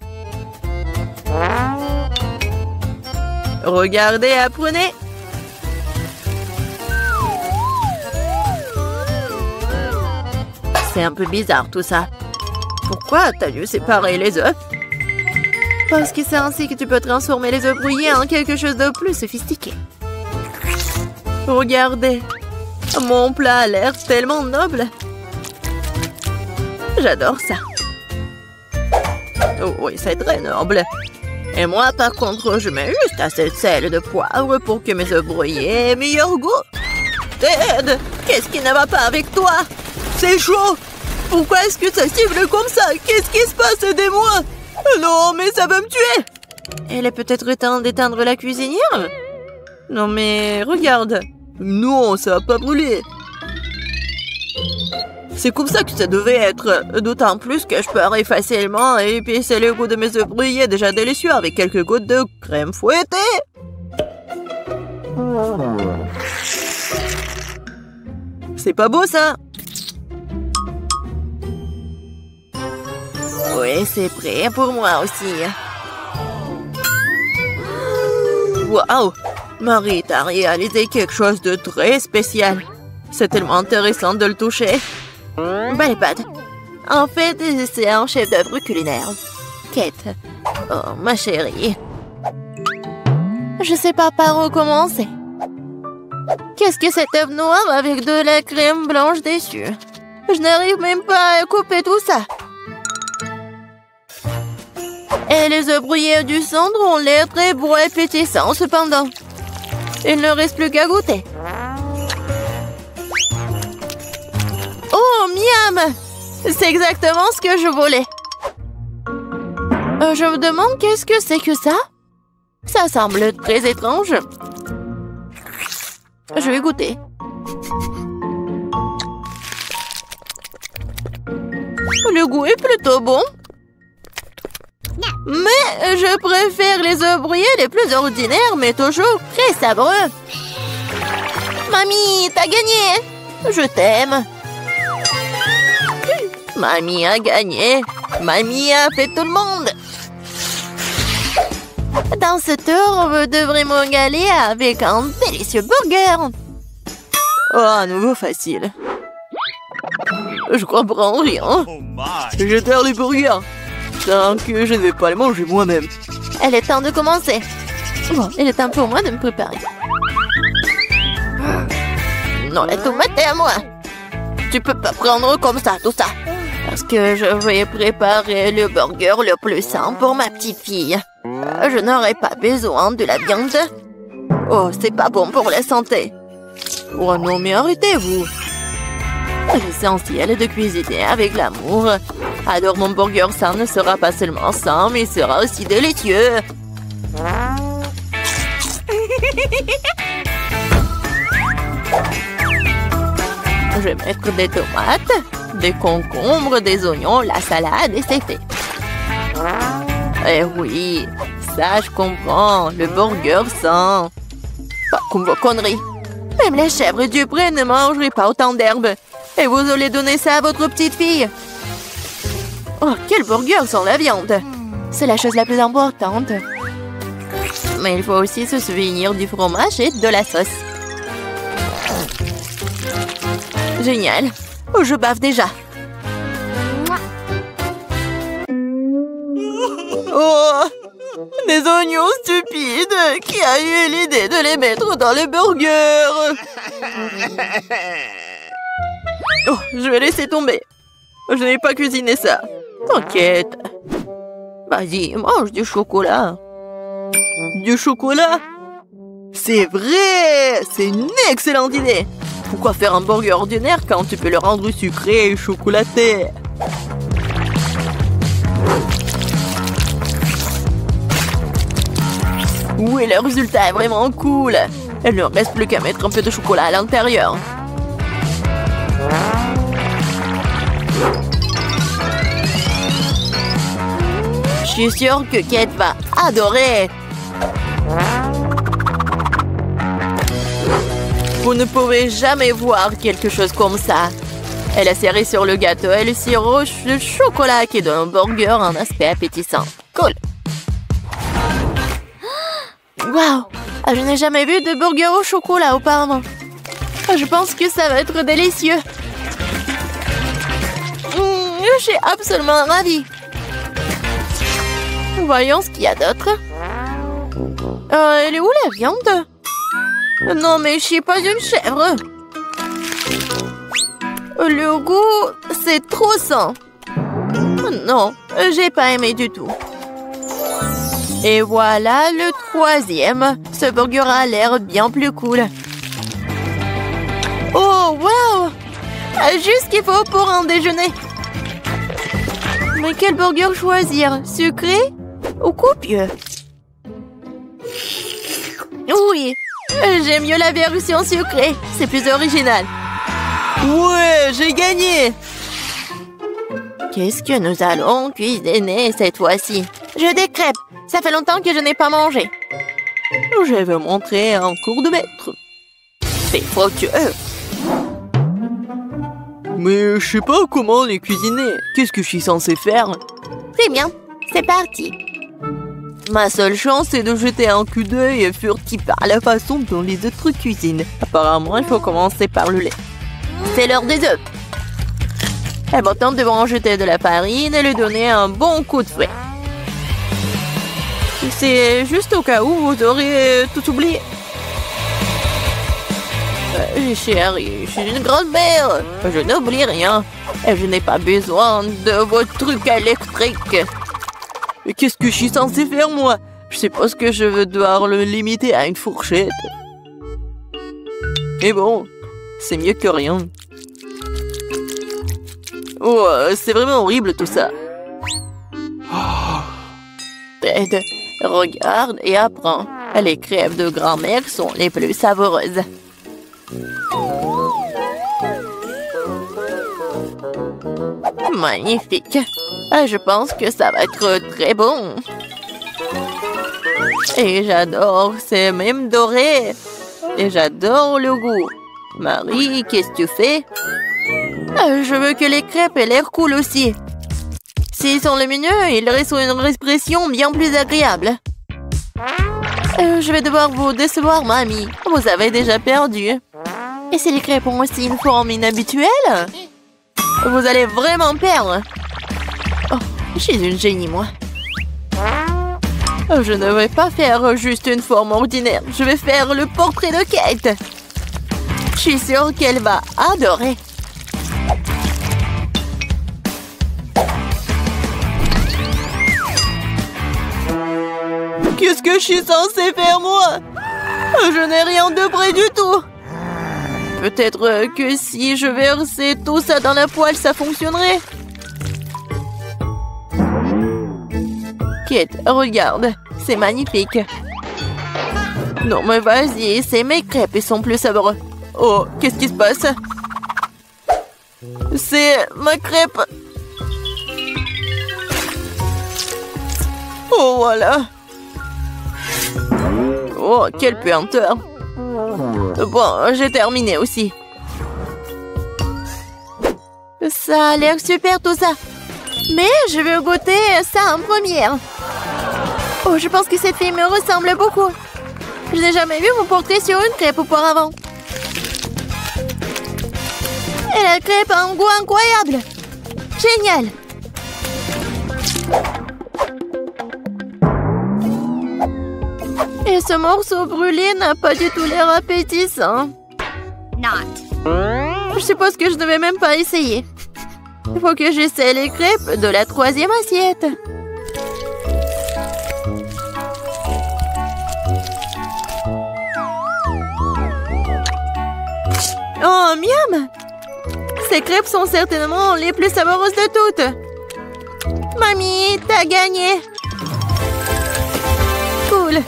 Regardez, apprenez. C'est un peu bizarre tout ça. Pourquoi t'as dû séparer les œufs? Parce que c'est ainsi que tu peux transformer les œufs brouillés en quelque chose de plus sophistiqué. Regardez, mon plat a l'air tellement noble. J'adore ça. Oh oui, c'est très noble. Et moi, par contre, je mets juste assez de sel et de poivre pour que mes œufs brouillés aient meilleur goût. Ted, qu'est-ce qui ne va pas avec toi? C'est chaud! Pourquoi est-ce que ça cible comme ça? Qu'est-ce qui se passe? Aidez-moi! Non, mais ça va me tuer! Il est peut-être temps d'éteindre la cuisinière? Non, mais regarde. Non, ça va pas brûler. C'est comme ça que ça devait être. D'autant plus que je peux facilement épicer le goût de mes œufs brouillés déjà délicieux avec quelques gouttes de crème fouettée. C'est pas beau, ça? Oui, c'est prêt pour moi aussi. Waouh! Marie, t'as réalisé quelque chose de très spécial. C'est tellement intéressant de le toucher. Belle pâte. En fait, c'est un chef-d'œuvre culinaire. Kate. Oh, ma chérie. Je sais pas par où commencer. Qu'est-ce que cet œuf noir avec de la crème blanche dessus? Je n'arrive même pas à couper tout ça. Et les œufs brouillés du centre ont l'air très beaux et pétissants cependant. Il ne reste plus qu'à goûter. Oh, miam! C'est exactement ce que je voulais. Je me demande qu'est-ce que c'est que ça? Ça semble très étrange. Je vais goûter. Le goût est plutôt bon. Mais je préfère les œufs brouillés les plus ordinaires, mais toujours très savoureux. Mamie, t'as gagné! Je t'aime. Mamie a gagné. Mamie a fait tout le monde. Dans ce tour, vous devrez me régaler avec un délicieux burger. Oh, à nouveau facile. Je comprends rien. Oh my. Je terre les burgers. Tant que je ne vais pas les manger moi-même. Il est temps de commencer. Bon, il est temps pour moi de me préparer. Non, la tomate est à moi. Tu peux pas prendre comme ça, tout ça. Parce que je vais préparer le burger le plus sain pour ma petite fille. Je n'aurai pas besoin de la viande. Oh, c'est pas bon pour la santé. Oh non, mais arrêtez-vous. L'essentiel est de cuisiner avec l'amour. Alors mon burger sain ne sera pas seulement sain, mais sera aussi délicieux. Je vais mettre des tomates, des concombres, des oignons, la salade et c'est fait. Eh oui, ça je comprends, le burger sain. Pas comme vos conneries. Même les chèvres du pré ne mangeraient pas autant d'herbe. Et vous allez donner ça à votre petite fille? Oh, quel burger sans la viande! C'est la chose la plus importante. Mais il faut aussi se souvenir du fromage et de la sauce. Génial! Oh, je bave déjà. Oh! Des oignons stupides! Qui a eu l'idée de les mettre dans les burgers? Oh, je vais laisser tomber. Je n'ai pas cuisiné ça. T'inquiète. Vas-y, mange du chocolat. Du chocolat? C'est vrai! C'est une excellente idée! Pourquoi faire un burger ordinaire quand tu peux le rendre sucré et chocolaté? Oui, le résultat est vraiment cool. Il ne reste plus qu'à mettre un peu de chocolat à l'intérieur. Je suis sûre que Kate va adorer. Vous ne pouvez jamais voir quelque chose comme ça. Elle a serré sur le gâteau et le sirop de chocolat qui donne au burger un aspect appétissant. Cool. Waouh! Je n'ai jamais vu de burger au chocolat auparavant. Je pense que ça va être délicieux. Je suis absolument ravie. Voyons ce qu'il y a d'autre. Elle est où la viande? Non, mais je suis pas une chèvre. Le goût, c'est trop sain. Non, j'ai pas aimé du tout. Et voilà le troisième. Ce burger a l'air bien plus cool. Oh, wow! Juste ce qu'il faut pour un déjeuner. Mais quel burger choisir? Sucré ou copieux? Oui, j'aime mieux la version sucrée. C'est plus original. Ouais, j'ai gagné! Qu'est-ce que nous allons cuisiner cette fois-ci? Je des crêpes. Ça fait longtemps que je n'ai pas mangé. Je vais montrer un cours de maître. C'est fructueux. Mais je sais pas comment les cuisiner. Qu'est-ce que je suis censée faire? Très bien, c'est parti. Ma seule chance, c'est de jeter un coup d'œil furtif à la façon dont les autres cuisinent. Apparemment, il faut commencer par le lait. C'est l'heure des œufs. Et maintenant, nous devons en jeter de la farine et lui donner un bon coup de fouet. C'est juste au cas où vous aurez tout oublié. Chérie, je suis une grand-mère. Je n'oublie rien. Et je n'ai pas besoin de vos trucs électriques. Mais qu'est-ce que je suis censée faire, moi? Je suppose que je vais devoir le limiter à une fourchette. Mais bon, c'est mieux que rien. Oh, c'est vraiment horrible tout ça. Ted, regarde et apprends. Les crêpes de grand-mère sont les plus savoureuses. Magnifique. Je pense que ça va être très bon. Et j'adore, c'est même doré. Et j'adore le goût. Marie, qu'est-ce que tu fais? Je veux que les crêpes aient l'air cool aussi. S'ils sont lumineux, ils restent une expression bien plus agréable. Je vais devoir vous décevoir, mamie. Vous avez déjà perdu. Et si les crêpes ont aussi une forme inhabituelle? Vous allez vraiment perdre. Oh, je suis une génie, moi. Je ne vais pas faire juste une forme ordinaire. Je vais faire le portrait de Kate. Je suis sûre qu'elle va adorer. Qu'est-ce que je suis censée faire, moi? Je n'ai rien de près du tout. Peut-être que si je versais tout ça dans la poêle, ça fonctionnerait. Kate, regarde. C'est magnifique. Non, mais vas-y, c'est mes crêpes, ils sont plus savoureux. Oh, qu'est-ce qui se passe? C'est ma crêpe. Oh, voilà. Oh, quelle puanteur. Bon, j'ai terminé aussi. Ça a l'air super tout ça. Mais je veux goûter ça en première. Oh, je pense que cette fille me ressemble beaucoup. Je n'ai jamais vu mon portrait sur une crêpe auparavant. Et la crêpe a un goût incroyable. Génial. Et ce morceau brûlé n'a pas du tout l'air appétissant. Je suppose que je ne vais même pas essayer. Il faut que j'essaie les crêpes de la 3e assiette. Oh, miam! Ces crêpes sont certainement les plus savoureuses de toutes. Mamie, t'as gagné! Cool!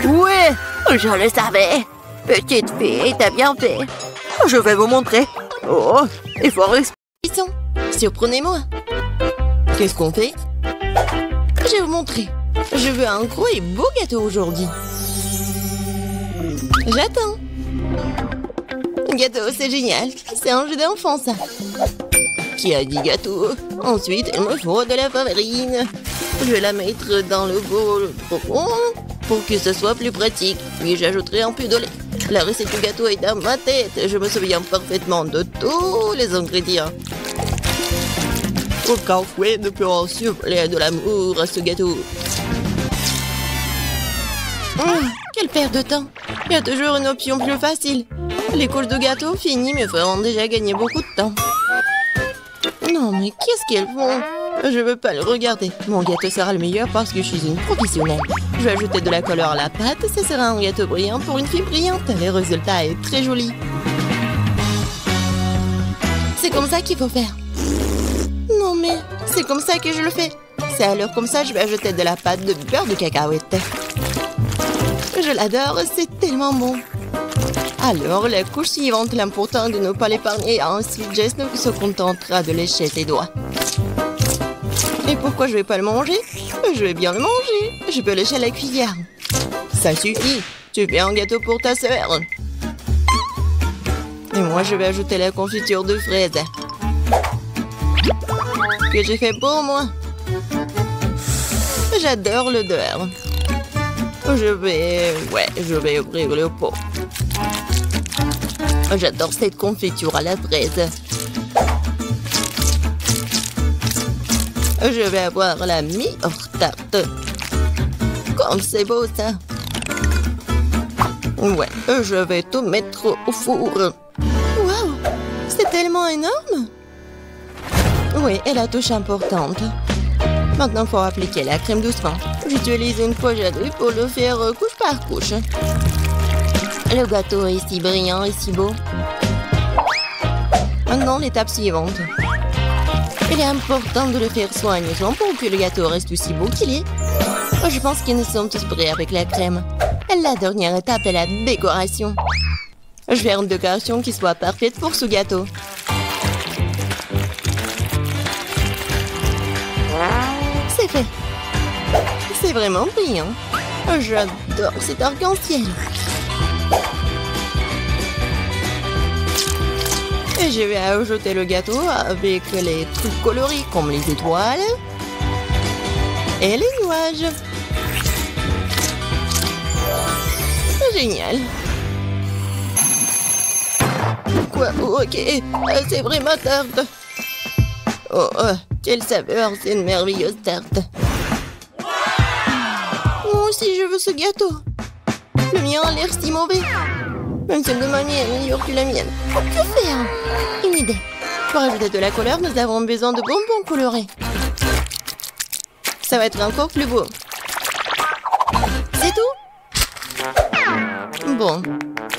Ouais, je le savais! Petite fille, t'as bien fait! Je vais vous montrer! Oh, il faut respirer! Surprenez-moi. Qu'est-ce qu'on fait? Je vais vous montrer. Je veux un gros et beau gâteau aujourd'hui. J'attends. Gâteau, c'est génial. C'est un jeu d'enfant, ça. Qui a dit gâteau? Ensuite, il me faut de la farine. Je vais la mettre dans le bol profond pour que ce soit plus pratique. Puis j'ajouterai un peu de lait. La recette du gâteau est dans ma tête. Je me souviens parfaitement de tous les ingrédients. Aucun fouet ne peut insuffler de l'amour à ce gâteau. Quelle perte de temps. Il y a toujours une option plus facile. Les couches de gâteau finies me feront déjà gagner beaucoup de temps. Non, mais qu'est-ce qu'elles font? Je veux pas le regarder. Mon gâteau sera le meilleur parce que je suis une professionnelle. Je vais ajouter de la couleur à la pâte. Ce sera un gâteau brillant pour une fille brillante. Le résultat est très joli. C'est comme ça qu'il faut faire. Non mais, c'est comme ça que je le fais. C'est alors comme ça, je vais ajouter de la pâte de beurre de cacahuète. Je l'adore, c'est tellement bon. Alors, la couche suivante, l'important de ne pas l'épargner. Ensuite, Jess se contentera de lécher ses doigts. Et pourquoi je vais pas le manger? Je vais bien le manger. Je peux lécher la cuillère. Ça suffit. Tu fais un gâteau pour ta sœur. Et moi, je vais ajouter la confiture de fraises. Que j'ai fait pour moi. J'adore l'odeur. Je vais ouvrir le pot. J'adore cette confiture à la fraise. Je vais avoir la meilleure tarte. Comme c'est beau ça. Ouais, je vais tout mettre au four. Waouh, c'est tellement énorme. Oui, et la touche importante. Maintenant, il faut appliquer la crème doucement. J'utilise une pochette pour le faire couche par couche. Le gâteau est si brillant et si beau. Maintenant, l'étape suivante. Il est important de le faire soigneusement pour que le gâteau reste aussi beau qu'il est. Je pense que nous sommes tous prêts avec la crème. La dernière étape est la décoration. Je vais faire une décoration qui soit parfaite pour ce gâteau. C'est fait. C'est vraiment brillant. J'adore cet arc-en-ciel. Et je vais ajouter le gâteau avec les trucs colorés comme les étoiles et les nuages. Génial. Quoi? Ok, c'est vrai ma tarte. Oh, quelle saveur, c'est une merveilleuse tarte. Moi aussi je veux ce gâteau. Le mien a l'air si mauvais. Même celle de mamie est meilleure que la mienne. Que faire? Une idée. Pour ajouter de la couleur, nous avons besoin de bonbons colorés. Ça va être encore plus beau. C'est tout? Bon,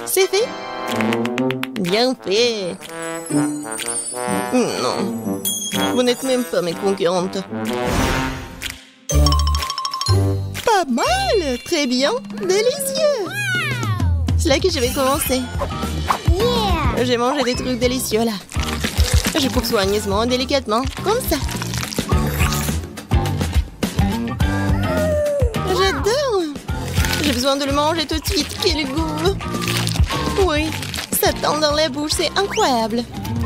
c'est fait. Bien fait. Non, vous n'êtes même pas mes concurrentes. Pas mal, très bien, délicieux. C'est là que je vais commencer. J'ai mangé des trucs délicieux là. Je coupe soigneusement, délicatement, comme ça. J'adore. J'ai besoin de le manger tout de suite. Quel goût. instant dans la bouche, c'est incroyable.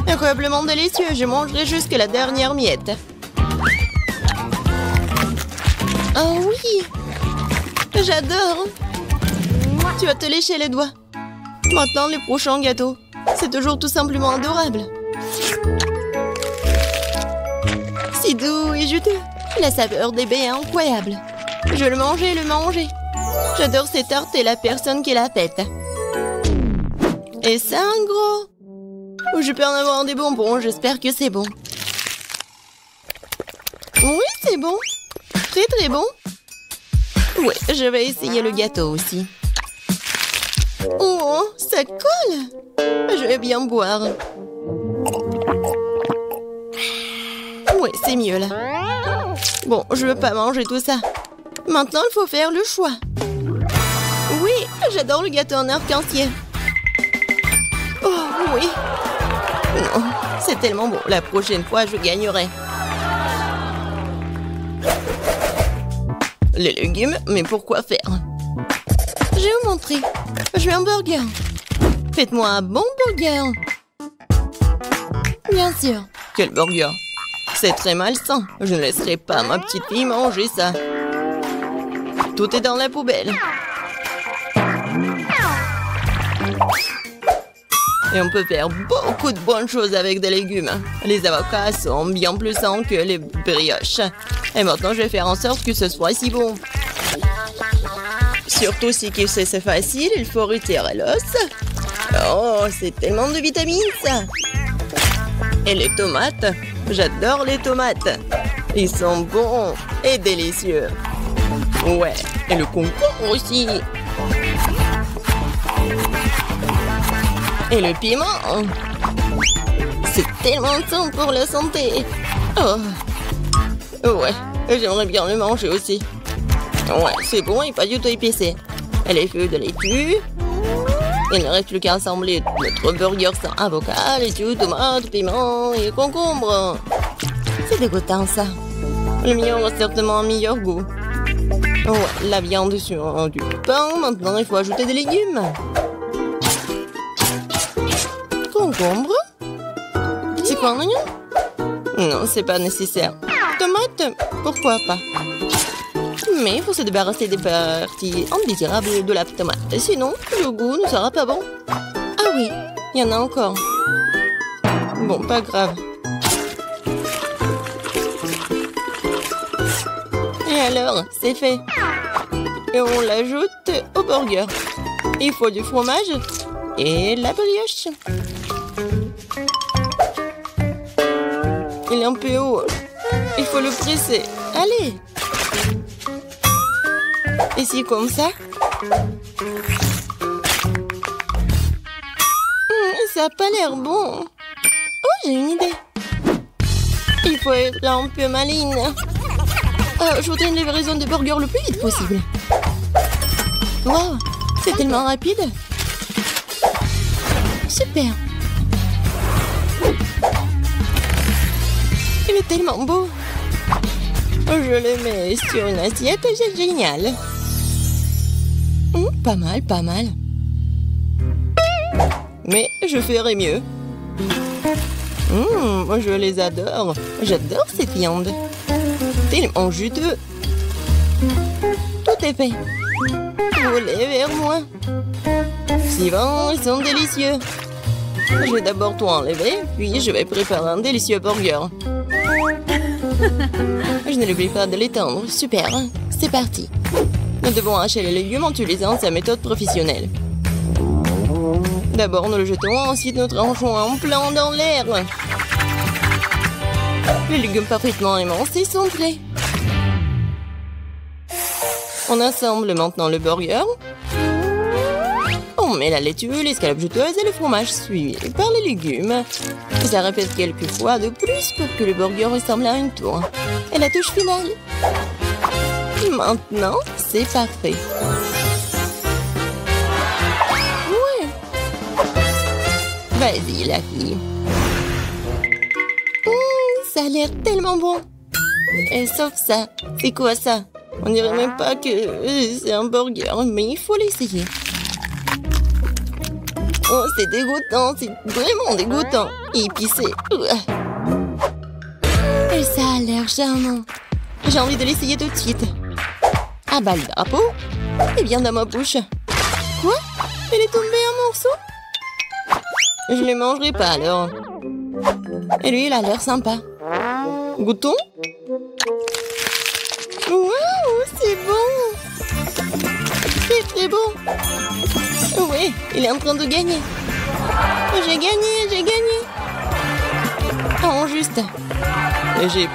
Incroyablement délicieux, je mangerai jusqu'à la dernière miette. Oh oui! J'adore! Tu vas te lécher les doigts. Maintenant, le prochain gâteau. C'est toujours tout simplement adorable. Si doux et juteux. La saveur des baies est incroyable. Je le mangeais. J'adore ces tartes et la personne qui la pète. Et ça, un gros. Je peux en avoir des bonbons, j'espère que c'est bon. Oui, c'est bon. Très très bon. Oui, je vais essayer le gâteau aussi. Oh, ça colle. Je vais bien boire. Oui, c'est mieux là. Bon, je veux pas manger tout ça. Maintenant, il faut faire le choix. Oui, j'adore le gâteau en arc-en-ciel. Oh, oui. Non, c'est tellement bon. La prochaine fois, je gagnerai. Les légumes, mais pourquoi faire? Je vais vous montrer. Je veux un burger. Faites-moi un bon burger. Bien sûr. Quel burger? C'est très malsain. Je ne laisserai pas ma petite fille manger ça. Tout est dans la poubelle. Et on peut faire beaucoup de bonnes choses avec des légumes. Les avocats sont bien plus sains que les brioches. Et maintenant, je vais faire en sorte que ce soit si bon. Surtout si c'est facile, il faut retirer l'os. Oh, c'est tellement de vitamines, ça. Et les tomates. J'adore les tomates. Ils sont bons et délicieux. Ouais, et le concombre aussi. Et le piment. C'est tellement sain pour la santé. Oh. Ouais, j'aimerais bien le manger aussi. Ouais, c'est bon et pas du tout épicé. Et les feuilles de laitue. Il ne reste plus qu'à assembler notre burger sans avocat, laitue, tomate, piment et concombre. C'est dégoûtant ça. Le mien a certainement un meilleur goût. Ouais, la viande sur du pain. Maintenant, il faut ajouter des légumes. Concombre? C'est quoi un oignon? Non, c'est pas nécessaire. Tomate? Pourquoi pas? Mais il faut se débarrasser des parties indésirables de la tomate. Sinon, le goût ne sera pas bon. Ah oui, il y en a encore. Bon, pas grave. Et alors, c'est fait. Et on l'ajoute au burger. Il faut du fromage et la brioche. Il est un peu haut. Il faut le presser. Allez. Ici, comme ça. Ça n'a pas l'air bon. Oh, j'ai une idée. Il faut être un peu maligne. Je voudrais une livraison de burger le plus vite possible. Wow, c'est tellement rapide. Super. Il est tellement beau. Je le mets sur une assiette, c'est génial. Pas mal, pas mal. Mais je ferai mieux. Je les adore. J'adore cette viande. Tellement juteux. Tout est fait. Volez vers moi. Si bon, ils sont délicieux. Je vais d'abord tout enlever, puis je vais préparer un délicieux burger. Je ne l'oublie pas de l'étendre. Super. C'est parti. Nous devons hacher les légumes en utilisant sa méthode professionnelle. D'abord, nous le jetons, ensuite nous tranchons en plan dans l'air. Les légumes parfaitement émincés sont prêts. On assemble maintenant le burger. On met la laitue, l'escalope juteuse et le fromage suivi par les légumes. Ça répète quelques fois de plus pour que le burger ressemble à une tour. Et la touche finale. Maintenant, c'est parfait. Ouais. Vas-y, la fille. Ça a l'air tellement bon. Et sauf ça. C'est quoi ça? On dirait même pas que c'est un burger, mais il faut l'essayer. Oh, c'est dégoûtant, c'est vraiment dégoûtant. Épicé. Et ça a l'air charmant. J'ai envie de l'essayer tout de suite. Ah bah le drapeau. Eh bien dans ma bouche. Quoi? Elle est tombée en morceaux? Je ne les mangerai pas alors. Et lui, il a l'air sympa. Goûtons? Waouh, c'est bon! C'est très bon! Oui, il est en train de gagner. J'ai gagné, j'ai gagné! Oh, juste. J'ai